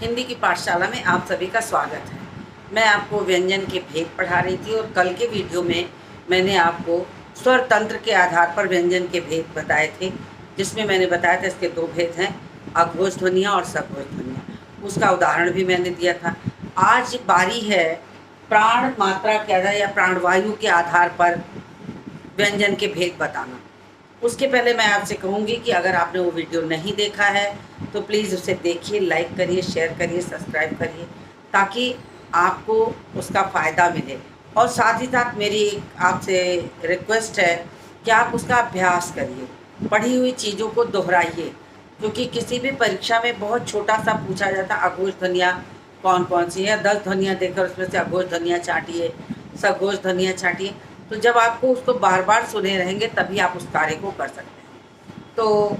हिंदी की पाठशाला में आप सभी का स्वागत है। मैं आपको व्यंजन के भेद पढ़ा रही थी और कल के वीडियो में मैंने आपको स्वर तंत्र के आधार पर व्यंजन के भेद बताए थे, जिसमें मैंने बताया था इसके दो भेद हैं, अघोष ध्वनियाँ और सघोष ध्वनियाँ। उसका उदाहरण भी मैंने दिया था। आज बारी है प्राण मात्रा के आधार या प्राणवायु के आधार पर व्यंजन के भेद बताना। उसके पहले मैं आपसे कहूँगी कि अगर आपने वो वीडियो नहीं देखा है तो प्लीज़ उसे देखिए, लाइक करिए, शेयर करिए, सब्सक्राइब करिए, ताकि आपको उसका फ़ायदा मिले। और साथ ही साथ मेरी एक आपसे रिक्वेस्ट है कि आप उसका अभ्यास करिए, पढ़ी हुई चीज़ों को दोहराइए, क्योंकि किसी भी परीक्षा में बहुत छोटा सा पूछा जाता है अघोष ध्वनियाँ कौन कौन सी है। 10 ध्वनियाँ देकर उसमें से अघोष ध्वनियाँ छाँटिए, सघोष ध्वनियाँ छाँटिए। तो जब आपको उसको बार बार सुने रहेंगे तभी आप उस कार्य को कर सकते हैं। तो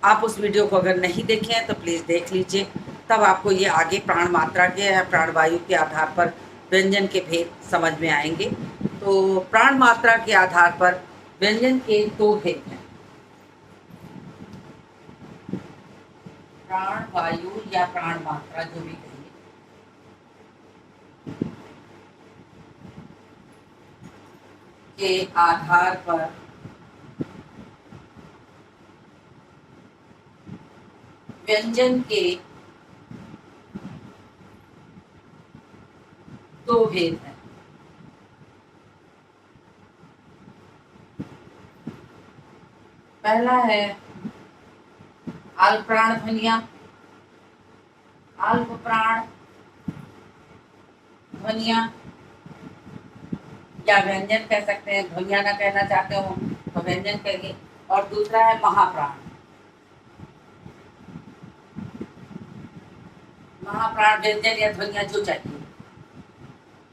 आप उस वीडियो को अगर नहीं देखे हैं तो प्लीज़ देख लीजिए, तब आपको ये आगे प्राण मात्रा के या प्राणवायु के आधार पर व्यंजन के भेद समझ में आएंगे। तो प्राण मात्रा के आधार पर व्यंजन के दो भेद हैं, प्राण वायु या प्राण मात्रा जो भी कहिए, के आधार पर व्यंजन के दो भेद हैं। पहला है अल्प प्राण ध्वनियाँ, अल्प प्राण ध्वनियाँ या व्यंजन कह सकते हैं, ध्वनियाँ ना कहना चाहते हो तो व्यंजन कहिए। और दूसरा है महाप्राण। महाप्राण व्यंजन या ध्वनियाँ जो चाहिए,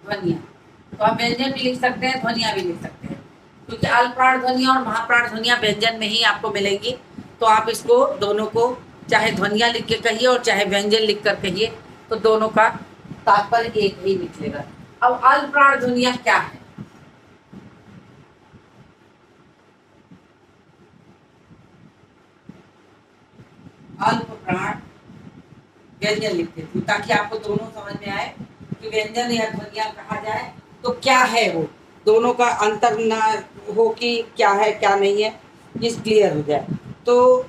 ध्वनियाँ तो आप व्यंजन भी लिख सकते हैं, ध्वनियाँ भी लिख सकते हैं, क्योंकि अल्प प्राण ध्वनियाँ और महाप्राण ध्वनियाँ व्यंजन में ही आपको मिलेंगी। तो आप इसको दोनों को चाहे ध्वनियाँ लिख के कहिए और चाहे व्यंजन लिख कर कहिए, तो दोनों का तात्पर्य एक ही निकलेगा। अब अल्प प्राण ध्वनियाँ क्या है? अल्प प्राण व्यंजन लिखते थे ताकि आपको दोनों समझ में आए कि व्यंजन या ध्वनियाँ कहा जाए तो क्या है, वो दोनों का अंतर ना हो कि क्या है क्या नहीं है, ये क्लियर हो जाए। तो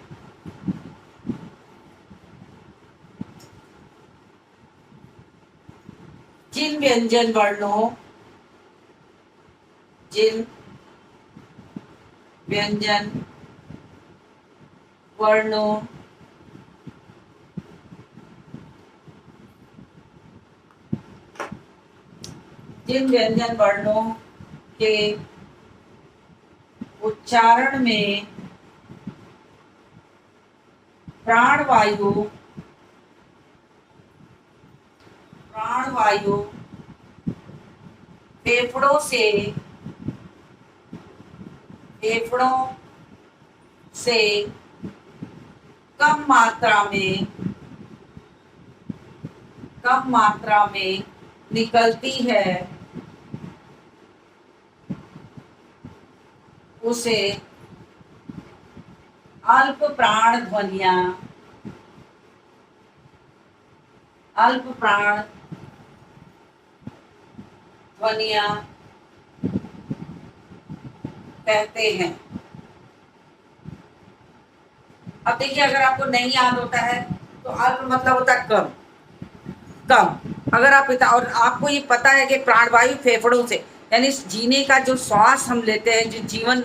जिन व्यंजन वर्णों जिन व्यंजन वर्णों जिन व्यंजन वर्णों के उच्चारण में प्राणवायु फेफड़ों से कम मात्रा में निकलती है, उसे अल्प प्राण ध्वनियाँ कहते हैं। अब देखिए, अगर आपको नहीं याद होता है तो अल्प मतलब होता है कम। अगर आप और आपको ये पता है कि प्राणवायु फेफड़ों से, यानी जीने का जो श्वास हम लेते हैं, जो जीवन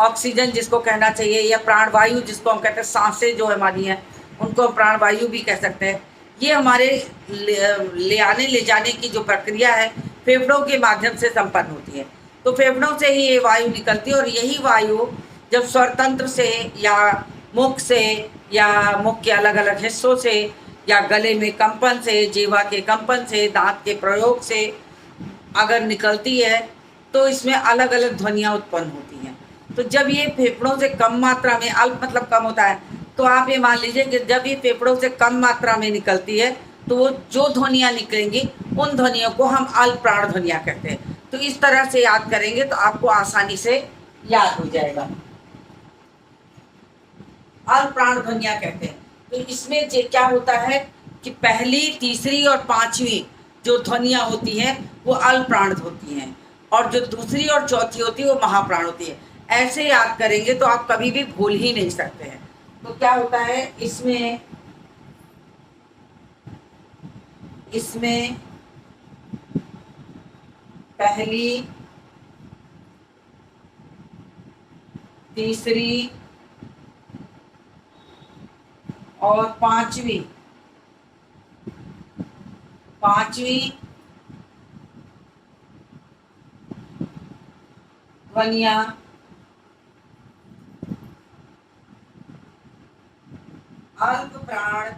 ऑक्सीजन जिसको कहना चाहिए, या प्राणवायु जिसको हम कहते हैं, सांसें जो हमारी हैं उनको हम प्राणवायु भी कह सकते हैं। ये हमारे ले जाने की जो प्रक्रिया है फेफड़ों के माध्यम से संपन्न होती है। तो फेफड़ों से ही ये वायु निकलती है और यही वायु जब स्वरतंत्र से या मुख से या मुख के अलग अलग हिस्सों से या गले में कंपन से, जीवा के कंपन से, दांत के प्रयोग से अगर निकलती है तो इसमें अलग अलग ध्वनियाँ उत्पन्न होती हैं। तो जब ये फेफड़ों से कम मात्रा में, अल्प मतलब कम होता है, तो आप ये मान लीजिए कि जब ये फेफड़ों से कम मात्रा में निकलती है तो वो जो ध्वनियाँ निकलेंगी उन ध्वनियों को हम अल्प प्राण ध्वनियाँ कहते हैं। तो इस तरह से याद करेंगे तो आपको आसानी से याद हो जाएगा। अल्प प्राण ध्वनियाँ कहते हैं। तो इसमें क्या होता है कि पहली, तीसरी और पांचवी जो ध्वनियां होती हैं वो अल्प प्राण होती हैं, और जो दूसरी और चौथी होती है वो महाप्राण होती है। ऐसे याद करेंगे तो आप कभी भी भूल ही नहीं सकते हैं। तो क्या होता है इसमें, पहली, तीसरी और पांचवी ध्वनियां अल्प प्राण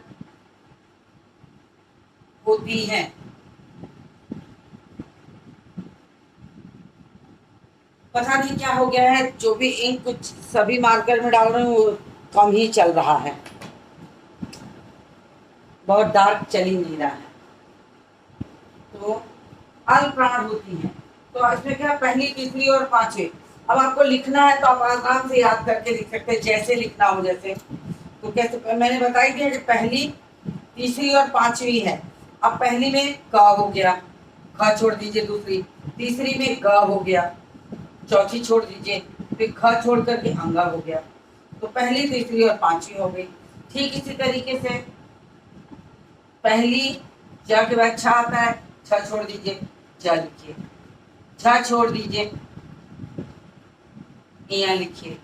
होती हैं। पता नहीं क्या हो गया है, जो भी इंक कुछ सभी मार्कर में डाल रहे हूँ वो कम ही चल रहा है, बहुत डार्क चल ही नहीं रहा है। तो अल्प प्राण होती हैं। तो इसमें क्या, पहली, तीसरी और पांचवी। अब आपको लिखना है तो आप आराम से याद करके लिख सकते हैं, जैसे लिखना हो जैसे। तो कैसे, मैंने बताई दिया कि पहली, तीसरी और पांचवी है। अब पहली में क हो गया, ख छोड़ दीजिए, दूसरी, तीसरी में ग हो गया, चौथी छोड़ दीजिए, फिर ख छोड़ करके अंगा हो गया। तो पहली, तीसरी और पांचवी हो गई। ठीक इसी तरीके से पहली ज के बाद छ आता है, छ छोड़ दीजिए, ज लिखिए, छ छोड़ दीजिए, यहाँ लिखिए।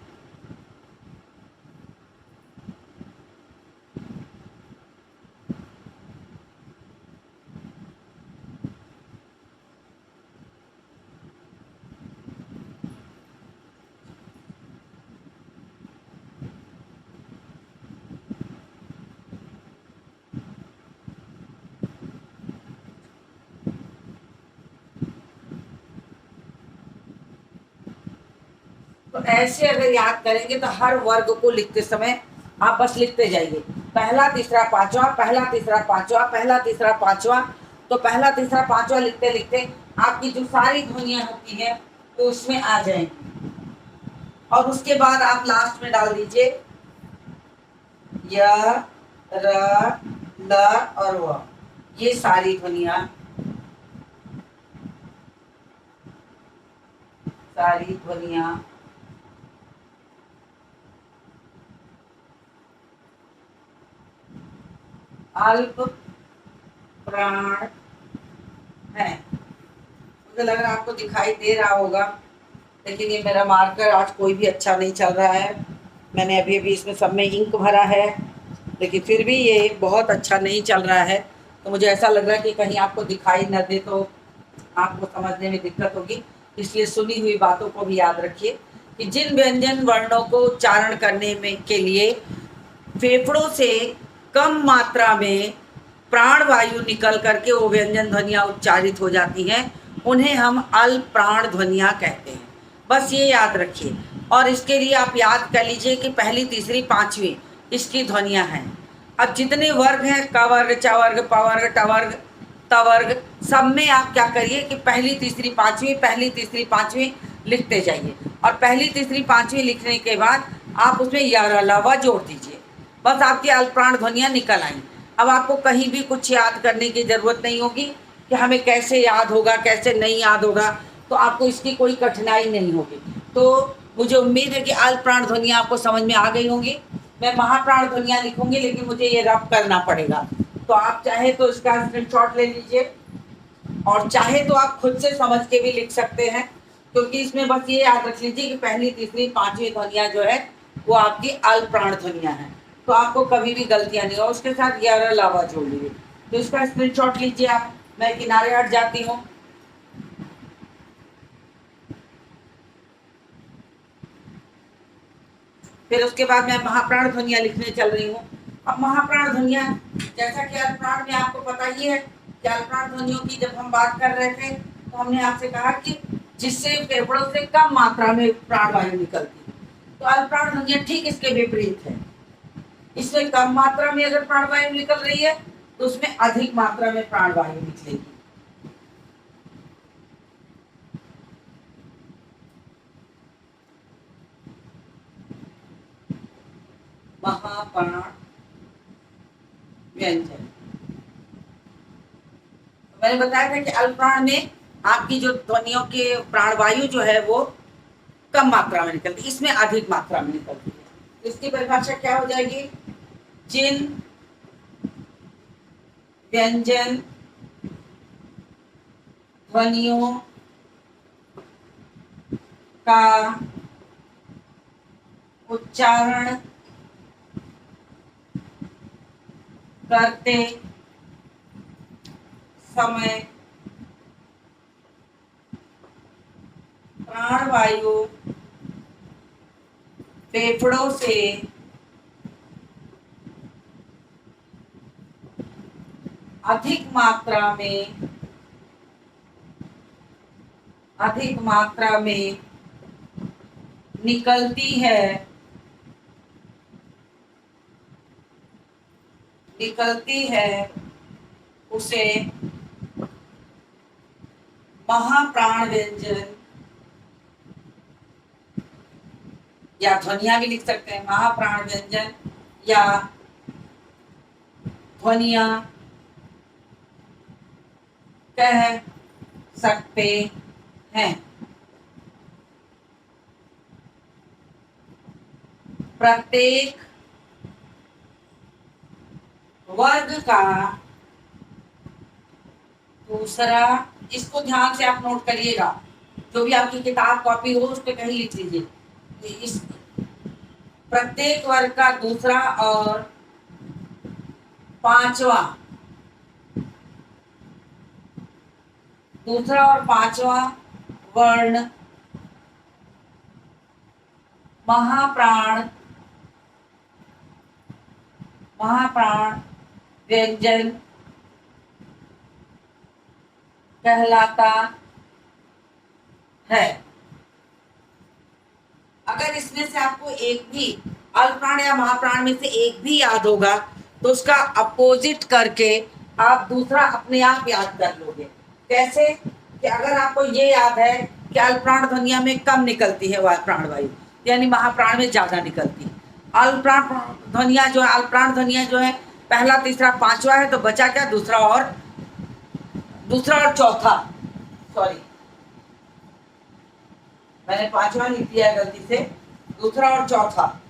तो ऐसे अगर याद करेंगे तो हर वर्ग को लिखते समय आप बस लिखते जाइए, पहला, तीसरा, पांचवा, पहला, तीसरा, पांचवा, पहला, तीसरा, पांचवा। तो पहला, तीसरा, पांचवा लिखते लिखते आपकी जो सारी ध्वनियां होती हैं तो उसमें आ जाएंगी। और उसके बाद आप लास्ट में डाल दीजिए य, र, ल और व, ये सारी ध्वनियां, अल्प प्राण है। मुझे लग रहा है आपको दिखाई दे रहा होगा, लेकिन ये मेरा मार्कर आज कोई भी अच्छा नहीं चल रहा है। मैंने अभी अभी इसमें सब में इंक भरा है, लेकिन फिर भी ये बहुत अच्छा नहीं चल रहा है। तो मुझे ऐसा लग रहा है कि कहीं आपको दिखाई न दे तो आपको समझने में दिक्कत होगी। इसलिए सुनी हुई बातों को भी याद रखिए कि जिन व्यंजन वर्णों को उच्चारण करने में के लिए फेफड़ों से कम मात्रा में प्राण वायु निकल करके वो व्यंजन ध्वनियाँ उच्चारित हो जाती हैं, उन्हें हम अल्प प्राण ध्वनियाँ कहते हैं। बस ये याद रखिए। और इसके लिए आप याद कर लीजिए कि पहली, तीसरी, पांचवी इसकी ध्वनियाँ हैं। अब जितने वर्ग हैं, क वर्ग, च वर्ग, प वर्ग, ट वर्ग, त वर्ग, सब में आप क्या करिए कि पहली, तीसरी, पांचवी, पहली, तीसरी, पांचवी लिखते जाइए। और पहली, तीसरी, पांचवी लिखने के बाद आप उसमें य, र, ल, व जोड़ दीजिए। बस आपकी अल्प प्राण ध्वनियाँ निकल आई। अब आपको कहीं भी कुछ याद करने की ज़रूरत नहीं होगी कि हमें कैसे याद होगा, कैसे नहीं याद होगा। तो आपको इसकी कोई कठिनाई नहीं होगी। तो मुझे उम्मीद है कि अल्प प्राण ध्वनियाँ आपको समझ में आ गई होंगी। मैं महाप्राण ध्वनियाँ लिखूंगी, लेकिन मुझे ये रब करना पड़ेगा। तो आप चाहे तो इसका स्क्रीनशॉट ले लीजिए, और चाहे तो आप खुद से समझ के भी लिख सकते हैं, क्योंकि इसमें बस ये याद रख लीजिए कि पहली, तीसरी, पांचवी ध्वनियाँ जो है वो आपकी अल्प प्राण ध्वनियाँ हैं। तो आपको कभी भी गलतियाँ नहीं हो। उसके साथ य, र, ल, व जोड़ लीजिए। तो इसका स्क्रीनशॉट लीजिए आप। मैं किनारे हट जाती हूँ। फिर उसके बाद मैं महाप्राण ध्वनियाँ लिखने चल रही हूँ। अब महाप्राण ध्वनियाँ, जैसा कि अल्प प्राण में आपको पता ही है कि अल्प प्राण ध्वनियों की जब हम बात कर रहे थे तो हमने आपसे कहा कि जिससे फेफड़ों से कम मात्रा में प्राण वायु निकलती है। तो अल्प प्राण ध्वनियाँ ठीक इसके विपरीत है। इसमें कम मात्रा में अगर प्राण वायु निकल रही है तो उसमें अधिक मात्रा में प्राण वायु निकलेगी। महाप्राण व्यंजन, मैंने बताया था कि अल्पप्राण में आपकी जो ध्वनियों के प्राणवायु जो है वो कम मात्रा में निकलती है, इसमें अधिक मात्रा में निकलती है। इसकी परिभाषा क्या हो जाएगी? जिन व्यंजन ध्वनियों का उच्चारण करते समय प्राणवायु फेफड़ों से अधिक मात्रा में निकलती है उसे महाप्राण व्यंजन या ध्वनिया भी लिख सकते हैं, महाप्राण व्यंजन या ध्वनिया कह सकते हैं। प्रत्येक वर्ग का दूसरा, इसको ध्यान से आप नोट करिएगा, जो भी आपकी किताब कॉपी हो उस पर कहीं लिख लीजिए। इस प्रत्येक वर्ग का दूसरा और पांचवा वर्ण महाप्राण व्यंजन कहलाता है। अगर इसमें से आपको एक भी अल्पप्राण या महाप्राण में से एक भी याद होगा तो उसका अपोजिट करके आप दूसरा अपने आप याद कर लोगे। कैसे? कि अगर आपको ये याद है कि अल्पप्राण ध्वनिया में कम निकलती है प्राणवायु, यानी महाप्राण में ज्यादा निकलती है। अल्पप्राण ध्वनिया जो है पहला, तीसरा, पांचवा है, तो बचा क्या? दूसरा और चौथा। सॉरी, मैंने पांचवा लिख दिया है गलती से, दूसरा और चौथा।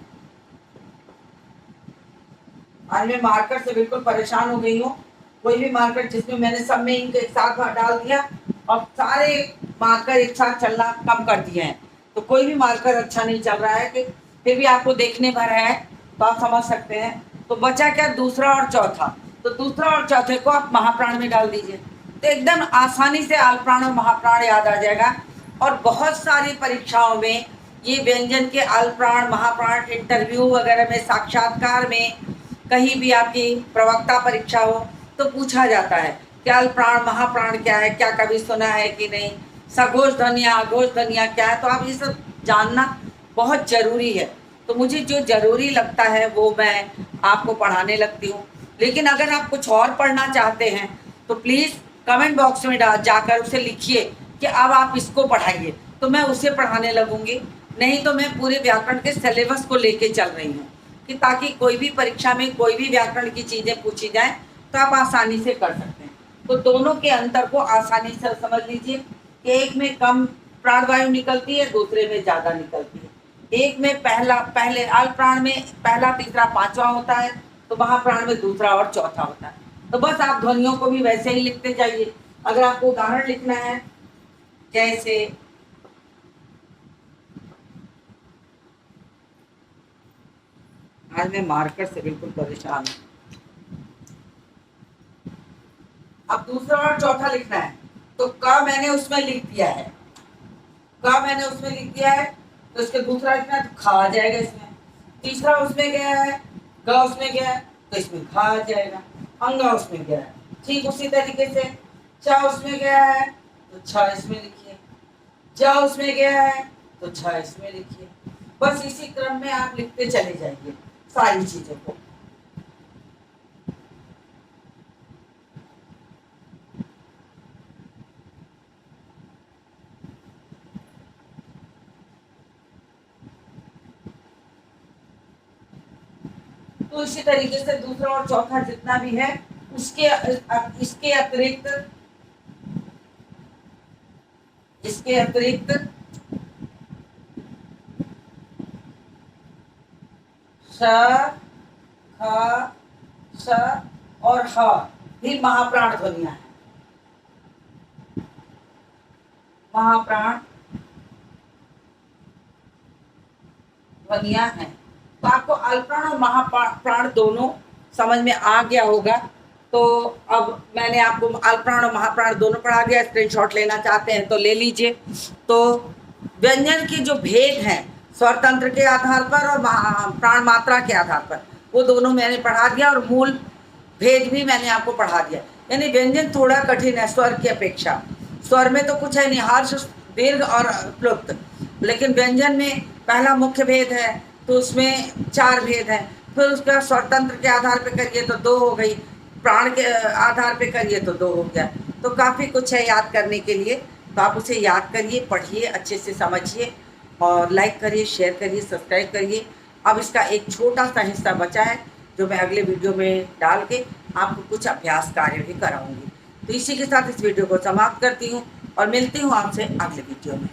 आज मैं मार्कर से बिल्कुल परेशान हो गई हूँ। कोई भी मार्कर जिसमें मैंने सब में इंक एक साथ डाल दिया और सारे मार्कर एक साथ चलना कम कर दिए हैं, तो कोई भी मार्कर अच्छा नहीं चल रहा है। कि फिर भी आपको देखने भर है तो आप समझ सकते हैं। तो बचा क्या? दूसरा और चौथा। तो दूसरा और चौथे को आप महाप्राण में डाल दीजिए, तो एकदम आसानी से अल्पप्राण और महाप्राण याद आ जाएगा। और बहुत सारी परीक्षाओं में ये व्यंजन के अल्पप्राण महाप्राण, इंटरव्यू वगैरह में, साक्षात्कार में, कहीं भी आपकी प्रवक्ता परीक्षा हो तो पूछा जाता है कि अल्पप्राण महाप्राण क्या है, क्या कभी सुना है कि नहीं, सघोष ध्वनिया अघोष ध्वनिया क्या है। तो आप ये सब जानना बहुत जरूरी है। तो मुझे जो जरूरी लगता है वो मैं आपको पढ़ाने लगती हूँ। लेकिन अगर आप कुछ और पढ़ना चाहते हैं तो प्लीज़ कमेंट बॉक्स में जाकर उसे लिखिए कि अब आप इसको पढ़ाइए, तो मैं उसे पढ़ाने लगूंगी। नहीं तो मैं पूरे व्याकरण के सिलेबस को लेके चल रही हूँ कि ताकि कोई भी परीक्षा में कोई भी व्याकरण की चीज़ें पूछी जाए तो आप आसानी से कर सकते हैं। तो दोनों के अंतर को आसानी से समझ लीजिए कि एक में कम प्राणवायु निकलती है, दूसरे में ज़्यादा निकलती है। एक में पहले अल्पप्राण में पहला, तीसरा, पांचवा होता है, तो महाप्राण में दूसरा और चौथा होता है। तो बस आप ध्वनियों को भी वैसे ही लिखते जाइए। अगर आपको उदाहरण लिखना है, जैसे आज मैं मार्कर से बिल्कुल परेशान हूँ। अब दूसरा और चौथा लिखना है, तो क मैंने उसमें लिख दिया है, तो इसके दूसरा लिखना है तो खा आ जाएगा इसमें। तीसरा उसमें गया है, ग उसमें गया है तो इसमें घा आ जाएगा। अंगा उसमें गया है, ठीक उसी तरीके से च उसमें गया है तो छ इसमें लिखिए, ज उसमें गया है तो छ इसमें लिखिए। बस इसी क्रम में आप लिखते चले जाइए सारी चीजों को। तो इसी तरीके से दूसरा और चौथा जितना भी है उसके इसके अतिरिक्त इसके अतिरिक्त स, ख, स और ह भी महाप्राण ध्वनियां हैं। महाप्राण ध्वनियां हैं। तो आपको अल्पप्राण और महाप्राण दोनों समझ में आ गया होगा। तो अब मैंने आपको अल्पप्राण और महाप्राण दोनों पढ़ा दिया। स्क्रीनशॉट लेना चाहते हैं तो ले लीजिए। तो व्यंजन के जो भेद हैं स्वर तंत्र के आधार पर और प्राण मात्रा के आधार पर, वो दोनों मैंने पढ़ा दिया और मूल भेद भी मैंने आपको पढ़ा दिया। यानी व्यंजन थोड़ा कठिन है स्वर की अपेक्षा। स्वर में तो कुछ है नहीं, हर्ष, दीर्घ और प्लुप्त, लेकिन व्यंजन में पहला मुख्य भेद है तो उसमें 4 भेद हैं। फिर उसका स्वतंत्र के आधार पे करिए तो 2 हो गई, प्राण के आधार पे करिए तो 2 हो गया। तो काफ़ी कुछ है याद करने के लिए। तो आप उसे याद करिए, पढ़िए, अच्छे से समझिए और लाइक करिए, शेयर करिए, सब्सक्राइब करिए। अब इसका एक छोटा सा हिस्सा बचा है जो मैं अगले वीडियो में डाल के आपको कुछ अभ्यास कार्य भी कराऊंगी। तो इसी के साथ इस वीडियो को समाप्त करती हूँ और मिलती हूँ आपसे अगले वीडियो में।